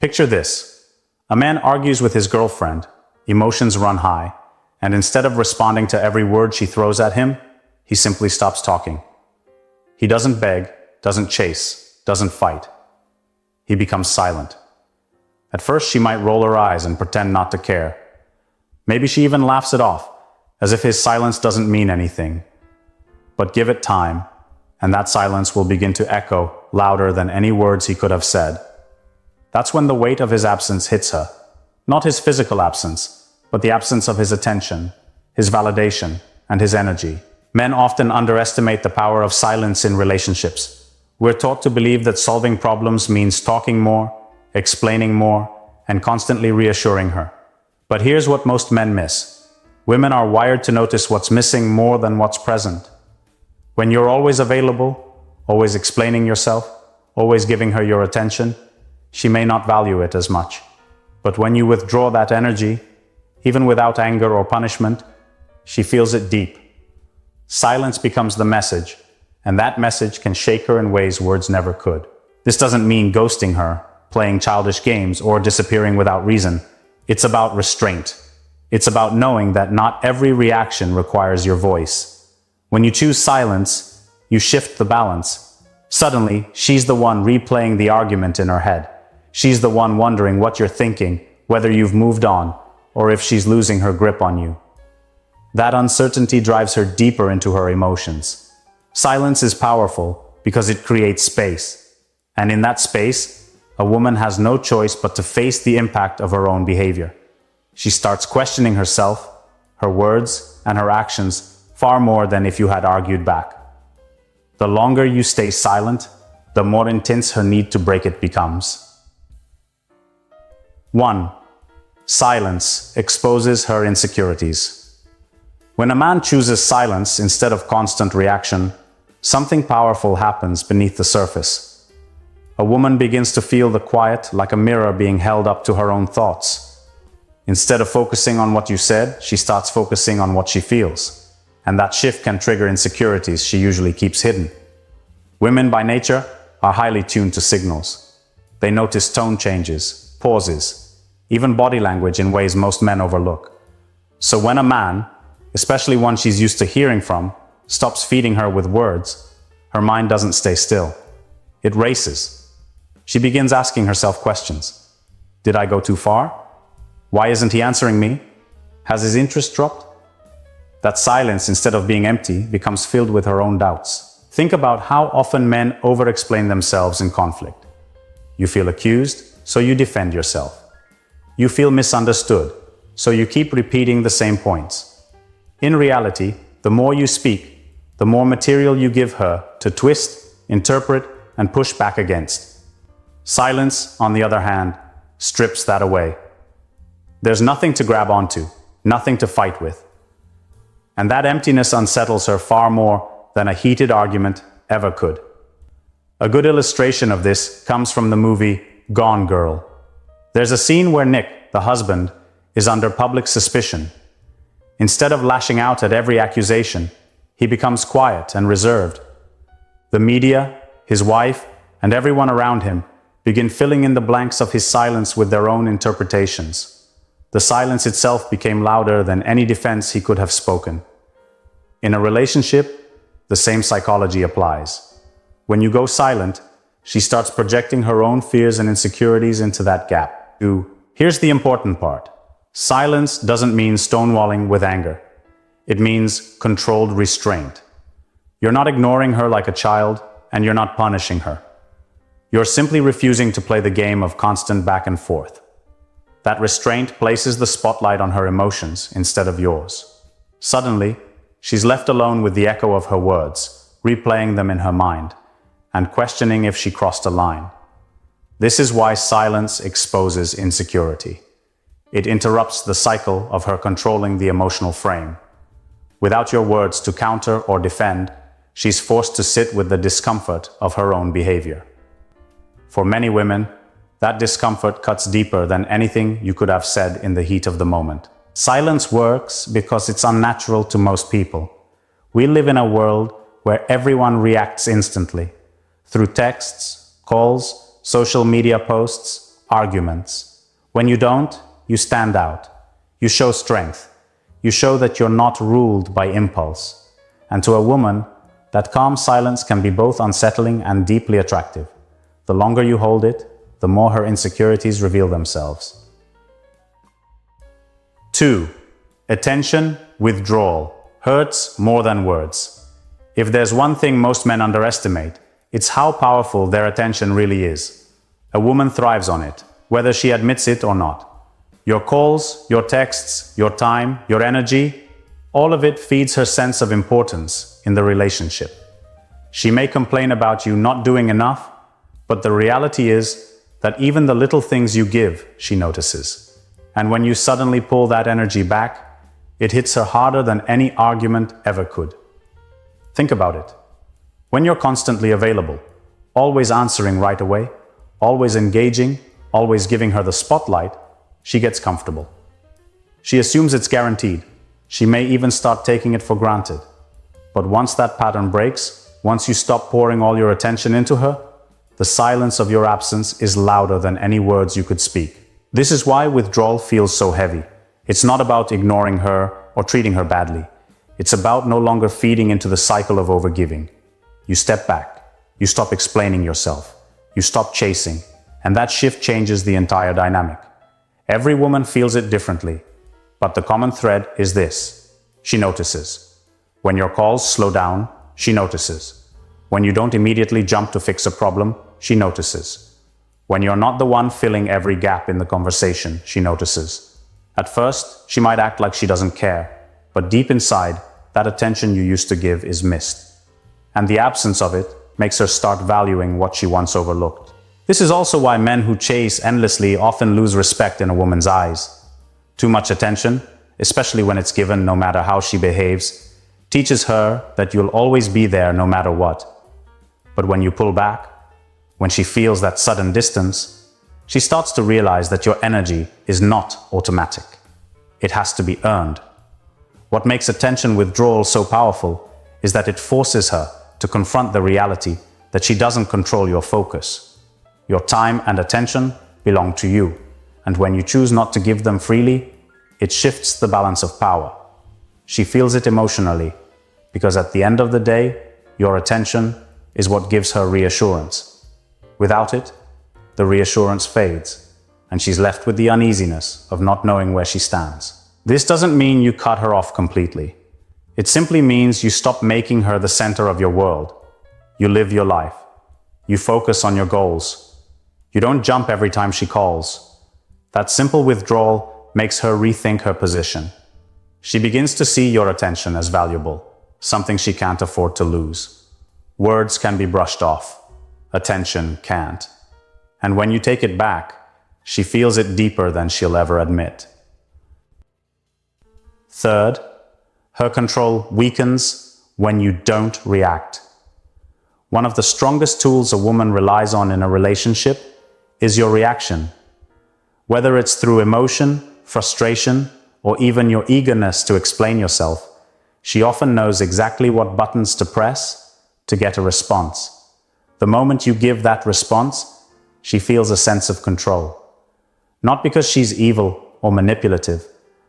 Picture this. A man argues with his girlfriend, emotions run high, and instead of responding to every word she throws at him, he simply stops talking. He doesn't beg, doesn't chase, doesn't fight. He becomes silent. At first, she might roll her eyes and pretend not to care. Maybe she even laughs it off, as if his silence doesn't mean anything. But give it time, and that silence will begin to echo louder than any words he could have said. That's when the weight of his absence hits her. Not his physical absence, but the absence of his attention, his validation, and his energy. Men often underestimate the power of silence in relationships. We're taught to believe that solving problems means talking more, explaining more, and constantly reassuring her. But here's what most men miss. Women are wired to notice what's missing more than what's present. When you're always available, always explaining yourself, always giving her your attention, she may not value it as much. But when you withdraw that energy, even without anger or punishment, she feels it deep. Silence becomes the message, and that message can shake her in ways words never could. This doesn't mean ghosting her, playing childish games, or disappearing without reason. It's about restraint. It's about knowing that not every reaction requires your voice. When you choose silence, you shift the balance. Suddenly, she's the one replaying the argument in her head. She's the one wondering what you're thinking, whether you've moved on, or if she's losing her grip on you. That uncertainty drives her deeper into her emotions. Silence is powerful because it creates space. And in that space, a woman has no choice but to face the impact of her own behavior. She starts questioning herself, her words, and her actions far more than if you had argued back. The longer you stay silent, the more intense her need to break it becomes. 1. Silence exposes her insecurities. When a man chooses silence instead of constant reaction, something powerful happens beneath the surface. A woman begins to feel the quiet like a mirror being held up to her own thoughts. Instead of focusing on what you said, she starts focusing on what she feels. And that shift can trigger insecurities she usually keeps hidden. Women by nature are highly tuned to signals. They notice tone changes, pauses, even body language in ways most men overlook. So when a man, especially one she's used to hearing from, stops feeding her with words, her mind doesn't stay still. It races. She begins asking herself questions. Did I go too far? Why isn't he answering me? Has his interest dropped? That silence, instead of being empty, becomes filled with her own doubts. Think about how often men over-explain themselves in conflict. You feel accused, so you defend yourself. You feel misunderstood, so you keep repeating the same points. In reality, the more you speak, the more material you give her to twist, interpret, and push back against. Silence, on the other hand, strips that away. There's nothing to grab onto, nothing to fight with. And that emptiness unsettles her far more than a heated argument ever could. A good illustration of this comes from the movie Gone Girl. There's a scene where Nick, the husband, is under public suspicion. Instead of lashing out at every accusation, he becomes quiet and reserved. The media, his wife, and everyone around him begin filling in the blanks of his silence with their own interpretations. The silence itself became louder than any defense he could have spoken. In a relationship, the same psychology applies. When you go silent, she starts projecting her own fears and insecurities into that gap. Here's the important part. Silence doesn't mean stonewalling with anger. It means controlled restraint. You're not ignoring her like a child, and you're not punishing her. You're simply refusing to play the game of constant back and forth. That restraint places the spotlight on her emotions instead of yours. Suddenly, she's left alone with the echo of her words, replaying them in her mind, and questioning if she crossed a line. This is why silence exposes insecurity. It interrupts the cycle of her controlling the emotional frame. Without your words to counter or defend, she's forced to sit with the discomfort of her own behavior. For many women, that discomfort cuts deeper than anything you could have said in the heat of the moment. Silence works because it's unnatural to most people. We live in a world where everyone reacts instantly. Through texts, calls, social media posts, arguments. When you don't, you stand out. You show strength. You show that you're not ruled by impulse. And to a woman, that calm silence can be both unsettling and deeply attractive. The longer you hold it, the more her insecurities reveal themselves. 2. Attention withdrawal hurts more than words. If there's one thing most men underestimate, it's how powerful their attention really is. A woman thrives on it, whether she admits it or not. Your calls, your texts, your time, your energy, all of it feeds her sense of importance in the relationship. She may complain about you not doing enough, but the reality is that even the little things you give, she notices. And when you suddenly pull that energy back, it hits her harder than any argument ever could. Think about it. When you're constantly available, always answering right away, always engaging, always giving her the spotlight, she gets comfortable. She assumes it's guaranteed. She may even start taking it for granted. But once that pattern breaks, once you stop pouring all your attention into her, the silence of your absence is louder than any words you could speak. This is why withdrawal feels so heavy. It's not about ignoring her or treating her badly. It's about no longer feeding into the cycle of overgiving. You step back. You stop explaining yourself. You stop chasing. And that shift changes the entire dynamic. Every woman feels it differently. But the common thread is this. She notices. When your calls slow down, she notices. When you don't immediately jump to fix a problem, she notices. When you're not the one filling every gap in the conversation, she notices. At first, she might act like she doesn't care, but deep inside, that attention you used to give is missed. And the absence of it makes her start valuing what she once overlooked. This is also why men who chase endlessly often lose respect in a woman's eyes. Too much attention, especially when it's given no matter how she behaves, teaches her that you'll always be there no matter what. But when you pull back, when she feels that sudden distance, she starts to realize that your energy is not automatic. It has to be earned. What makes attention withdrawal so powerful is that it forces her to confront the reality that she doesn't control your focus. Your time and attention belong to you, and when you choose not to give them freely, it shifts the balance of power. She feels it emotionally, because at the end of the day, your attention is what gives her reassurance. Without it, the reassurance fades, and she's left with the uneasiness of not knowing where she stands. This doesn't mean you cut her off completely. It simply means you stop making her the center of your world. You live your life. You focus on your goals. You don't jump every time she calls. That simple withdrawal makes her rethink her position. She begins to see your attention as valuable, something she can't afford to lose. Words can be brushed off. Attention can't. And when you take it back, she feels it deeper than she'll ever admit. Third, her control weakens when you don't react. One of the strongest tools a woman relies on in a relationship is your reaction. Whether it's through emotion, frustration, or even your eagerness to explain yourself, she often knows exactly what buttons to press to get a response. The moment you give that response, she feels a sense of control. Not because she's evil or manipulative,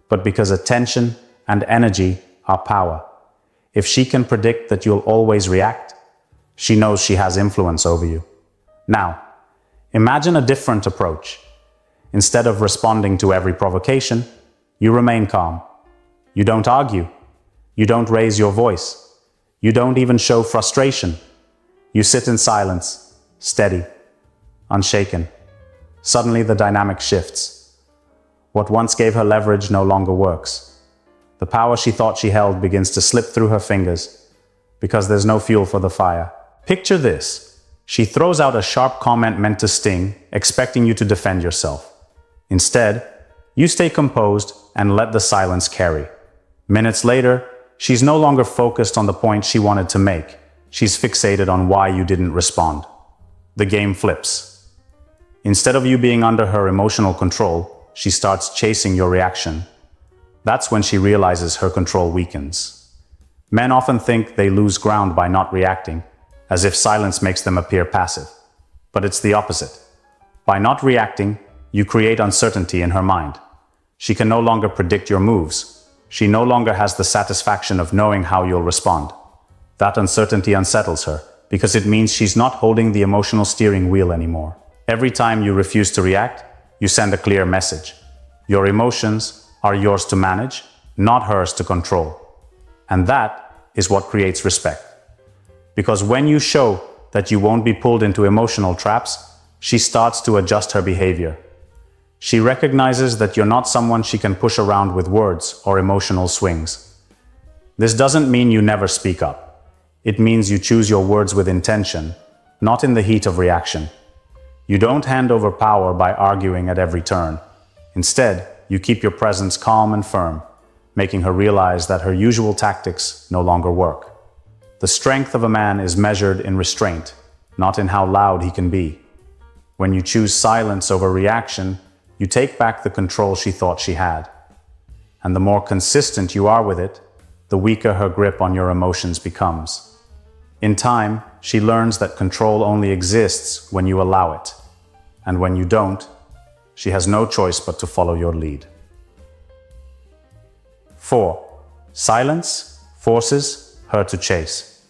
but because attention and energy are power. If she can predict that you'll always react, she knows she has influence over you. Now, imagine a different approach. Instead of responding to every provocation, you remain calm. You don't argue. You don't raise your voice. You don't even show frustration. You sit in silence, steady, unshaken. Suddenly the dynamic shifts. What once gave her leverage no longer works. The power she thought she held begins to slip through her fingers because there's no fuel for the fire. Picture this. She throws out a sharp comment meant to sting, expecting you to defend yourself. Instead, you stay composed and let the silence carry. Minutes later, she's no longer focused on the point she wanted to make. She's fixated on why you didn't respond. The game flips. Instead of you being under her emotional control, she starts chasing your reaction. That's when she realizes her control weakens. Men often think they lose ground by not reacting, as if silence makes them appear passive. But it's the opposite. By not reacting, You create uncertainty in her mind. She can no longer predict your moves. She no longer has the satisfaction of knowing how you'll respond. That uncertainty unsettles her, because it means she's not holding the emotional steering wheel anymore. Every time you refuse to react, you send a clear message. Your emotions are yours to manage, not hers to control. And that is what creates respect. Because when you show that you won't be pulled into emotional traps, she starts to adjust her behavior. She recognizes that you're not someone she can push around with words or emotional swings. This doesn't mean you never speak up. It means you choose your words with intention, not in the heat of reaction. You don't hand over power by arguing at every turn. Instead, you keep your presence calm and firm, making her realize that her usual tactics no longer work. The strength of a man is measured in restraint, not in how loud he can be. When you choose silence over reaction, you take back the control she thought she had. And the more consistent you are with it, the weaker her grip on your emotions becomes. In time, she learns that control only exists when you allow it. And when you don't, she has no choice but to follow your lead. 4. Silence forces her to chase.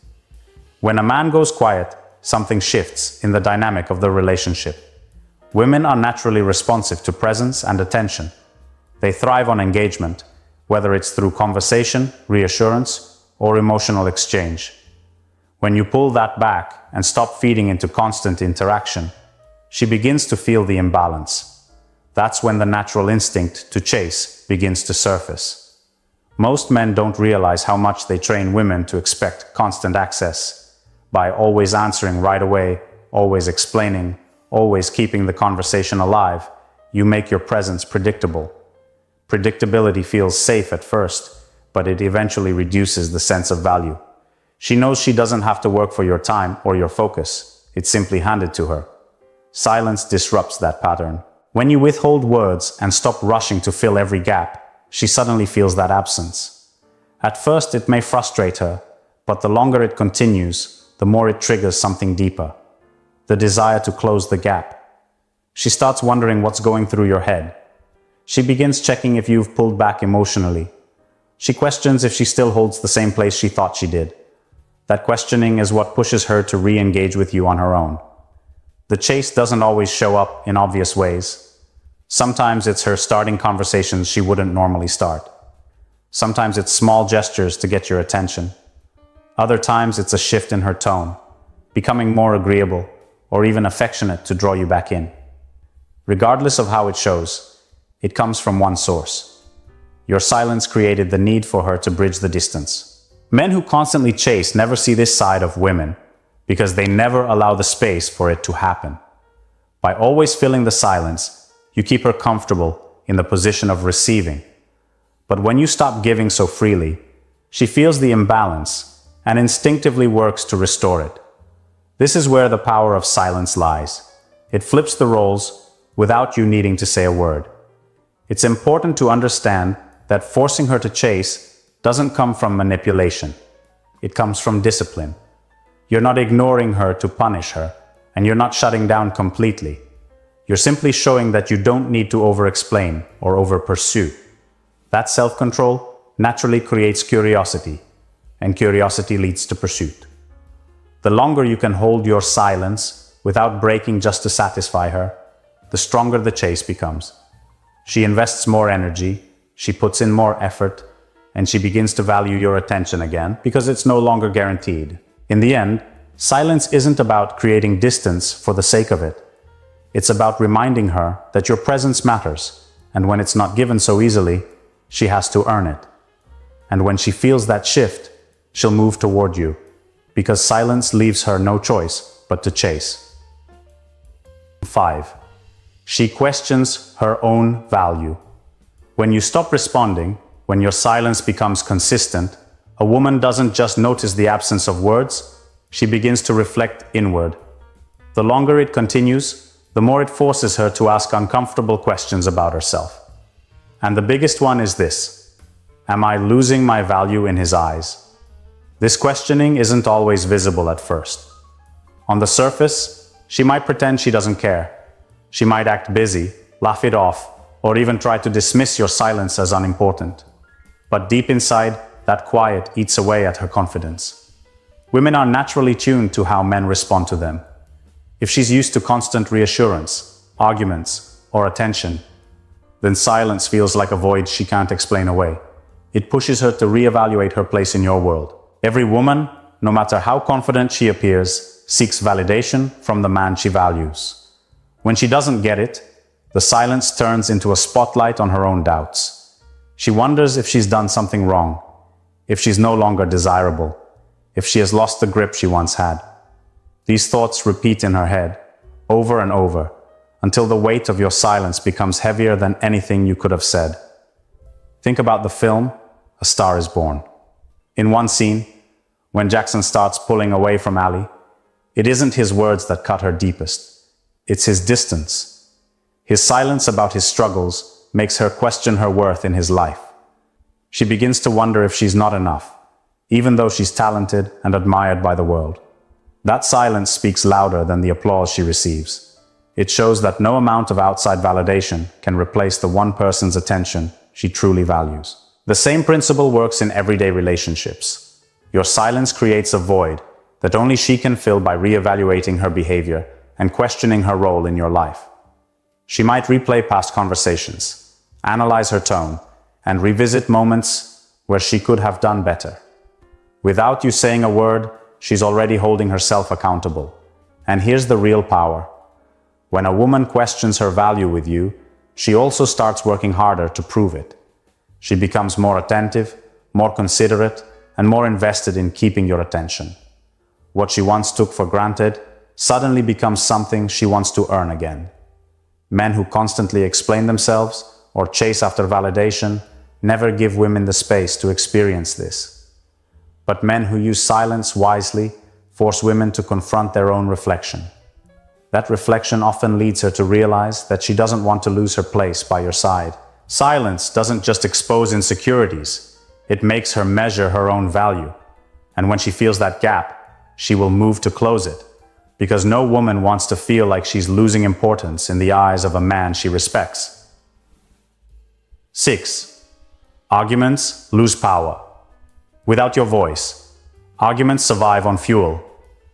When a man goes quiet, something shifts in the dynamic of the relationship. Women are naturally responsive to presence and attention. They thrive on engagement, whether it's through conversation, reassurance, or emotional exchange. When you pull that back and stop feeding into constant interaction, she begins to feel the imbalance. That's when the natural instinct to chase begins to surface. Most men don't realize how much they train women to expect constant access. By always answering right away, always explaining, always keeping the conversation alive, you make your presence predictable. Predictability feels safe at first, but it eventually reduces the sense of value. She knows she doesn't have to work for your time or your focus. It's simply handed to her. Silence disrupts that pattern. When you withhold words and stop rushing to fill every gap, she suddenly feels that absence. At first, it may frustrate her, but the longer it continues, the more it triggers something deeper. The desire to close the gap. She starts wondering what's going through your head. She begins checking if you've pulled back emotionally. She questions if she still holds the same place she thought she did. That questioning is what pushes her to re-engage with you on her own. The chase doesn't always show up in obvious ways. Sometimes it's her starting conversations she wouldn't normally start. Sometimes it's small gestures to get your attention. Other times it's a shift in her tone, becoming more agreeable, or even affectionate to draw you back in. Regardless of how it shows, it comes from one source. Your silence created the need for her to bridge the distance. Men who constantly chase never see this side of women because they never allow the space for it to happen. By always filling the silence, you keep her comfortable in the position of receiving. But when you stop giving so freely, she feels the imbalance and instinctively works to restore it. This is where the power of silence lies. It flips the roles without you needing to say a word. It's important to understand that forcing her to chase doesn't come from manipulation. It comes from discipline. You're not ignoring her to punish her, and you're not shutting down completely. You're simply showing that you don't need to over-explain or over-pursue. That self-control naturally creates curiosity, and curiosity leads to pursuit. The longer you can hold your silence without breaking just to satisfy her, the stronger the chase becomes. She invests more energy, she puts in more effort, and she begins to value your attention again because it's no longer guaranteed. In the end, silence isn't about creating distance for the sake of it. It's about reminding her that your presence matters, and when it's not given so easily, she has to earn it. And when she feels that shift, she'll move toward you, because silence leaves her no choice but to chase. 5. She questions her own value. When you stop responding, when your silence becomes consistent, a woman doesn't just notice the absence of words, she begins to reflect inward. The longer it continues, the more it forces her to ask uncomfortable questions about herself. And the biggest one is this: am I losing my value in his eyes? This questioning isn't always visible at first. On the surface, she might pretend she doesn't care. She might act busy, laugh it off, or even try to dismiss your silence as unimportant. But deep inside, that quiet eats away at her confidence. Women are naturally tuned to how men respond to them. If she's used to constant reassurance, arguments, or attention, then silence feels like a void she can't explain away. It pushes her to reevaluate her place in your world. Every woman, no matter how confident she appears, seeks validation from the man she values. When she doesn't get it, the silence turns into a spotlight on her own doubts. She wonders if she's done something wrong, if she's no longer desirable, if she has lost the grip she once had. These thoughts repeat in her head, over and over, until the weight of your silence becomes heavier than anything you could have said. Think about the film, A Star is Born. In one scene, when Jackson starts pulling away from Ally, it isn't his words that cut her deepest. It's his distance. His silence about his struggles makes her question her worth in his life. She begins to wonder if she's not enough, even though she's talented and admired by the world. That silence speaks louder than the applause she receives. It shows that no amount of outside validation can replace the one person's attention she truly values. The same principle works in everyday relationships. Your silence creates a void that only she can fill by reevaluating her behavior and questioning her role in your life. She might replay past conversations, analyze her tone, and revisit moments where she could have done better. Without you saying a word, she's already holding herself accountable. And here's the real power. When a woman questions her value with you, she also starts working harder to prove it. She becomes more attentive, more considerate, and more invested in keeping your attention. What she once took for granted suddenly becomes something she wants to earn again. Men who constantly explain themselves or chase after validation never give women the space to experience this. But men who use silence wisely force women to confront their own reflection. That reflection often leads her to realize that she doesn't want to lose her place by your side. Silence doesn't just expose insecurities, it makes her measure her own value. And when she feels that gap, she will move to close it, because no woman wants to feel like she's losing importance in the eyes of a man she respects. 6. Arguments lose power. Without your voice, arguments survive on fuel.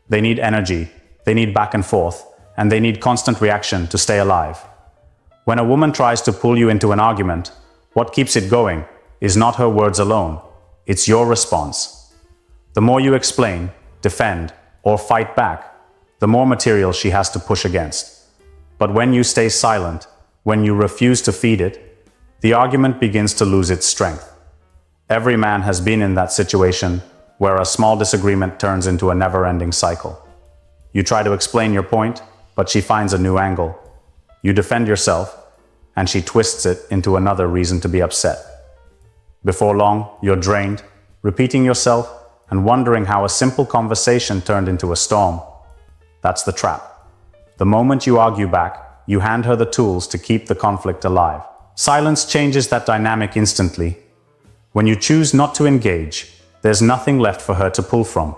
They need energy, they need back and forth, and they need constant reaction to stay alive. When a woman tries to pull you into an argument, what keeps it going is not her words alone, it's your response. The more you explain, defend, or fight back, the more material she has to push against. But when you stay silent, when you refuse to feed it, the argument begins to lose its strength. Every man has been in that situation where a small disagreement turns into a never-ending cycle. You try to explain your point, but she finds a new angle. You defend yourself, and she twists it into another reason to be upset. Before long, you're drained, repeating yourself, and wondering how a simple conversation turned into a storm. That's the trap. The moment you argue back, you hand her the tools to keep the conflict alive. Silence changes that dynamic instantly. When you choose not to engage, there's nothing left for her to pull from.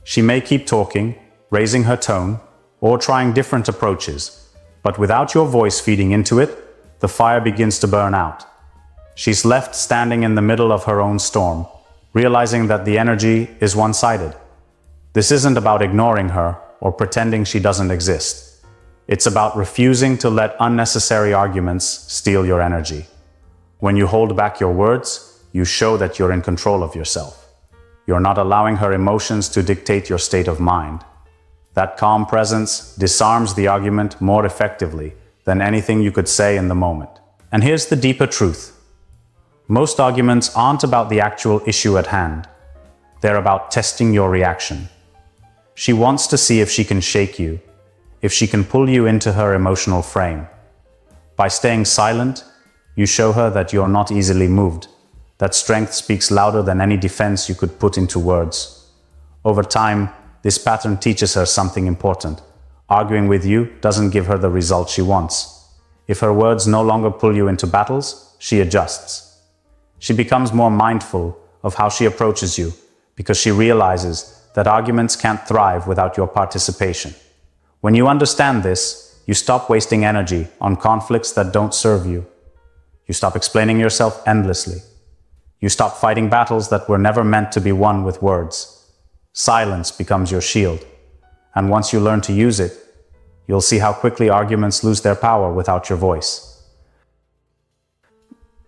She may keep talking, raising her tone, or trying different approaches, but without your voice feeding into it, the fire begins to burn out. She's left standing in the middle of her own storm, realizing that the energy is one-sided. This isn't about ignoring her or pretending she doesn't exist. It's about refusing to let unnecessary arguments steal your energy. When you hold back your words, you show that you're in control of yourself. You're not allowing her emotions to dictate your state of mind. That calm presence disarms the argument more effectively than anything you could say in the moment. And here's the deeper truth. Most arguments aren't about the actual issue at hand. They're about testing your reaction. She wants to see if she can shake you, if she can pull you into her emotional frame. By staying silent, you show her that you're not easily moved, that strength speaks louder than any defense you could put into words. Over time, this pattern teaches her something important. Arguing with you doesn't give her the result she wants. If her words no longer pull you into battles, she adjusts. She becomes more mindful of how she approaches you, because she realizes that arguments can't thrive without your participation. When you understand this, you stop wasting energy on conflicts that don't serve you. You stop explaining yourself endlessly. You stop fighting battles that were never meant to be won with words. Silence becomes your shield. And once you learn to use it, you'll see how quickly arguments lose their power without your voice.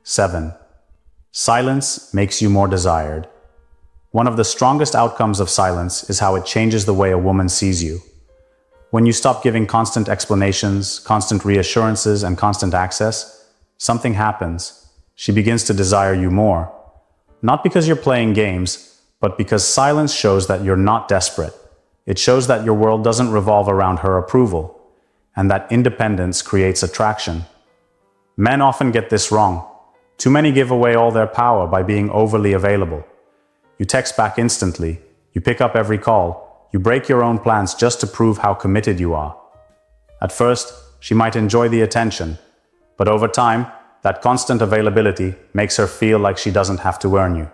7. Silence makes you more desired. One of the strongest outcomes of silence is how it changes the way a woman sees you. When you stop giving constant explanations, constant reassurances, and constant access, something happens. She begins to desire you more. Not because you're playing games, but because silence shows that you're not desperate. It shows that your world doesn't revolve around her approval, and that independence creates attraction. Men often get this wrong. Too many give away all their power by being overly available. You text back instantly, you pick up every call, you break your own plans just to prove how committed you are. At first, she might enjoy the attention, but over time, that constant availability makes her feel like she doesn't have to earn you.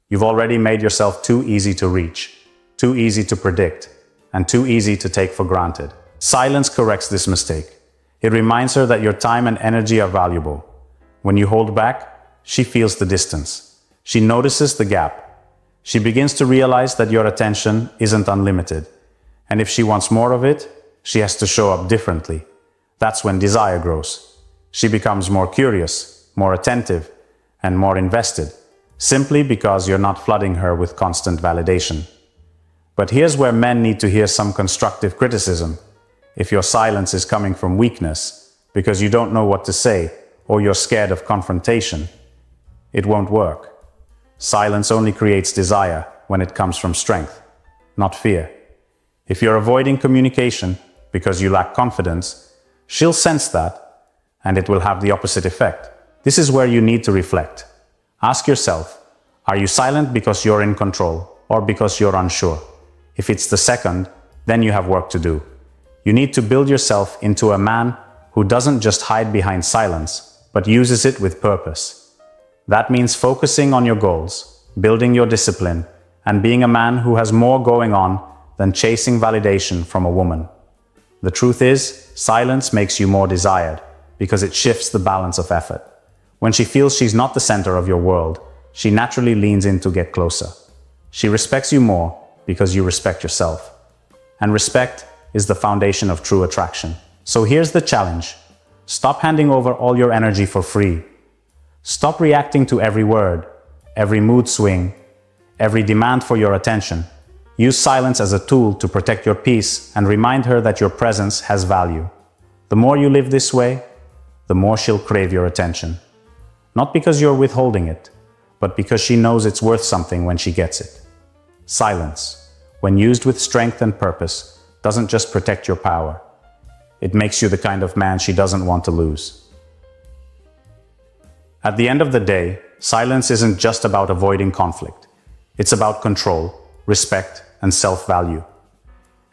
You've already made yourself too easy to reach, too easy to predict, and too easy to take for granted. Silence corrects this mistake. It reminds her that your time and energy are valuable. When you hold back, she feels the distance. She notices the gap. She begins to realize that your attention isn't unlimited. And if she wants more of it, she has to show up differently. That's when desire grows. She becomes more curious, more attentive, and more invested, simply because you're not flooding her with constant validation. But here's where men need to hear some constructive criticism. If your silence is coming from weakness, because you don't know what to say, or you're scared of confrontation, it won't work. Silence only creates desire when it comes from strength, not fear. If you're avoiding communication because you lack confidence, she'll sense that, and it will have the opposite effect. This is where you need to reflect. Ask yourself, are you silent because you're in control, or because you're unsure? If it's the second, then you have work to do. You need to build yourself into a man who doesn't just hide behind silence, but uses it with purpose. That means focusing on your goals, building your discipline, and being a man who has more going on than chasing validation from a woman. The truth is, silence makes you more desired because it shifts the balance of effort. When she feels she's not the center of your world, she naturally leans in to get closer. She respects you more because you respect yourself. And respect is the foundation of true attraction. So here's the challenge. Stop handing over all your energy for free. Stop reacting to every word, every mood swing, every demand for your attention. Use silence as a tool to protect your peace and remind her that your presence has value. The more you live this way, the more she'll crave your attention. Not because you're withholding it, but because she knows it's worth something when she gets it. Silence, when used with strength and purpose, doesn't just protect your power. It makes you the kind of man she doesn't want to lose. At the end of the day, silence isn't just about avoiding conflict. It's about control, respect, and self-value.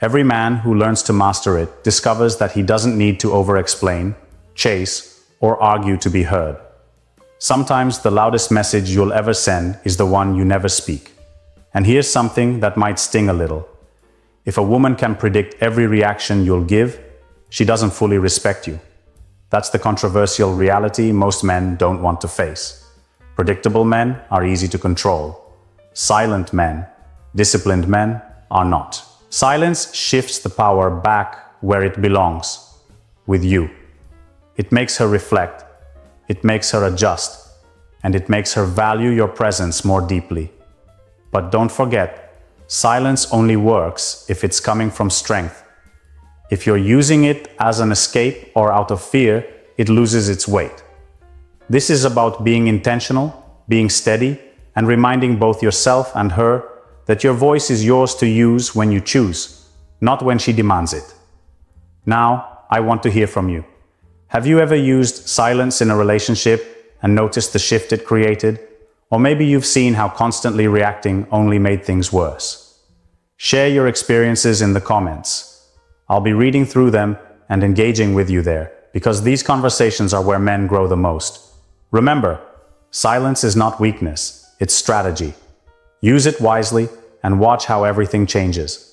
Every man who learns to master it discovers that he doesn't need to over-explain, chase, or argue to be heard. Sometimes the loudest message you'll ever send is the one you never speak. And here's something that might sting a little. If a woman can predict every reaction you'll give, she doesn't fully respect you. That's the controversial reality most men don't want to face. Predictable men are easy to control. Silent men, disciplined men, are not. Silence shifts the power back where it belongs, with you. It makes her reflect, it makes her adjust, and it makes her value your presence more deeply. But don't forget, silence only works if it's coming from strength. If you're using it as an escape or out of fear, it loses its weight. This is about being intentional, being steady, and reminding both yourself and her that your voice is yours to use when you choose, not when she demands it. Now, I want to hear from you. Have you ever used silence in a relationship and noticed the shift it created? Or maybe you've seen how constantly reacting only made things worse. Share your experiences in the comments. I'll be reading through them and engaging with you there, because these conversations are where men grow the most. Remember, silence is not weakness, it's strategy. Use it wisely and watch how everything changes.